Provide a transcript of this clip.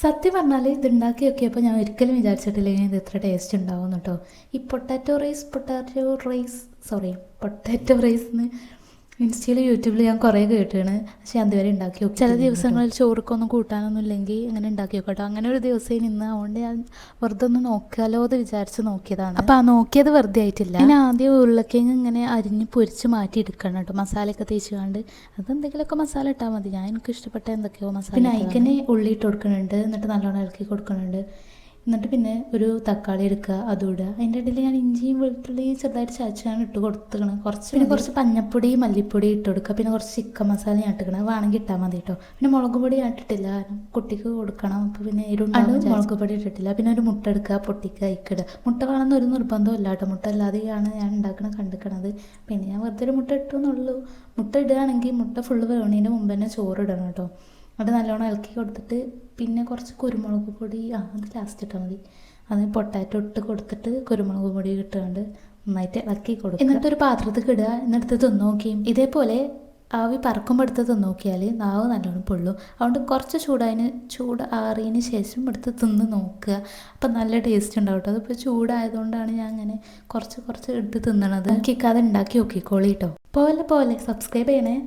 സത്യം പറഞ്ഞാൽ ഇത് ഉണ്ടാക്കി നോക്കിയപ്പോൾ ഞാൻ ഒരിക്കലും വിചാരിച്ചിട്ടില്ല ഇനി ഇത് ഇത്ര ടേസ്റ്റ് ഉണ്ടാവും കേട്ടോ. ഈ പൊട്ടാറ്റോ റൈസ് എന്ന് ഇൻസ്റ്റയിൽ യൂട്യൂബിൽ ഞാൻ കുറേ കേട്ടാണ്, പക്ഷേ അതുവരെ ഉണ്ടാക്കി നോക്കി. ചില ദിവസങ്ങളിൽ ചോറുക്കൊന്നും കൂട്ടാനൊന്നും ഇല്ലെങ്കിൽ ഇങ്ങനെ ഉണ്ടാക്കി നോക്കട്ടോ. അങ്ങനെ ഒരു ദിവസം ഇന്ന് അതുകൊണ്ട് ഞാൻ വെറുതെ ഒന്ന് നോക്കാലോ എന്ന് വിചാരിച്ച് നോക്കിയതാണ്. അപ്പോൾ ആ നോക്കിയത് വെറുതെ ആയിട്ടില്ല. പിന്നെ ആദ്യം ഉരുളക്കിഴങ്ങ് ഇങ്ങനെ അരിഞ്ഞ് പൊരിച്ച് മാറ്റി എടുക്കണം കേട്ടോ, മസാലയൊക്കെ തേച്ചുകൊണ്ട്. അതെന്തെങ്കിലുമൊക്കെ മസാല ഇട്ടാൽ മതി, ഞാൻ എനിക്ക് ഇഷ്ടപ്പെട്ട എന്തൊക്കെയോ മസാല. പിന്നെ അതിക്കന്നെ ഉള്ളി ഇട്ട് കൊടുക്കുന്നുണ്ട്, എന്നിട്ട് നല്ലോണം ഇളക്കി കൊടുക്കുന്നുണ്ട്. എന്നിട്ട് പിന്നെ ഒരു തക്കാളി എടുക്കുക, അതും ഇടുക. അതിൻ്റെ ഇടയിൽ ഞാൻ ഇഞ്ചിയും വെളുത്തുള്ളിയും ചെറുതായിട്ട് ചതച്ചാണ് ഇട്ട് കൊടുത്തിക്കണം കുറച്ച്. പിന്നെ കുറച്ച് മഞ്ഞപ്പൊടി മല്ലിപ്പൊടി ഇട്ട് കൊടുക്കുക. പിന്നെ കുറച്ച് ചിക്കൻ മസാല ഞാൻ ഇട്ടിക്കണം, വേണമെങ്കിൽ ഇട്ടാൽ മതി കേട്ടോ. പിന്നെ മുളക് പൊടി ഞാൻ ഇട്ടിട്ടില്ല, കുട്ടിക്ക് കൊടുക്കണം, അപ്പോൾ പിന്നെ എരുണ്ടാകും. മുളക് പൊടി ഇട്ടിട്ടില്ല. പിന്നെ ഒരു മുട്ട എടുക്കുക, പൊട്ടിക്കുക, ഇക്കിടുക. മുട്ട വേണമെന്ന് ഒരു നിർബന്ധമില്ല കേട്ടോ, മുട്ട അല്ലാതെയാണ് ഞാൻ ഉണ്ടാക്കണം കണ്ടിക്കണത്. പിന്നെ ഞാൻ വെറുതെ ഒരു മുട്ട ഇട്ടു എന്നുള്ളൂ. മുട്ട ഇടുകയാണെങ്കിൽ മുട്ട ഫുള്ള് വേണതിന് മുമ്പ് തന്നെ ചോറ് ഇടണം കേട്ടോ. അത് നല്ലോണം ഇളക്കി കൊടുത്തിട്ട് പിന്നെ കുറച്ച് കുരുമുളക് പൊടി അത് ലാസ്റ്റ് ഇട്ടാൽ മതി. അത് പൊട്ടാറ്റോ ഇട്ട് കൊടുത്തിട്ട് കുരുമുളക് പൊടി ഇട്ടുകൊണ്ട് നന്നായിട്ട് ഇളക്കി കൊടുക്കും. എന്നിട്ടൊരു പാത്രത്തിൽ ഇടുക, എന്നിട്ട് തിന്ന് നോക്കിയും ഇതേപോലെ ആവി പറക്കുമ്പോൾ എടുത്ത് തിന്ന് നോക്കിയാൽ നാവ് നല്ലോണം പൊള്ളും. അതുകൊണ്ട് കുറച്ച് ചൂട് ആറിയതിന് ശേഷം എടുത്ത് തിന്ന് നോക്കുക. അപ്പം നല്ല ടേസ്റ്റ് ഉണ്ടാവും കേട്ടോ. അതിപ്പോൾ ചൂടായതുകൊണ്ടാണ് ഞാൻ അങ്ങനെ കുറച്ച് എടുത്ത് തിന്നണത്. നോക്കിക്കാതെ ഉണ്ടാക്കി നോക്കിക്കോളി കേട്ടോ. പോലെ സബ്സ്ക്രൈബ് ചെയ്യണേ.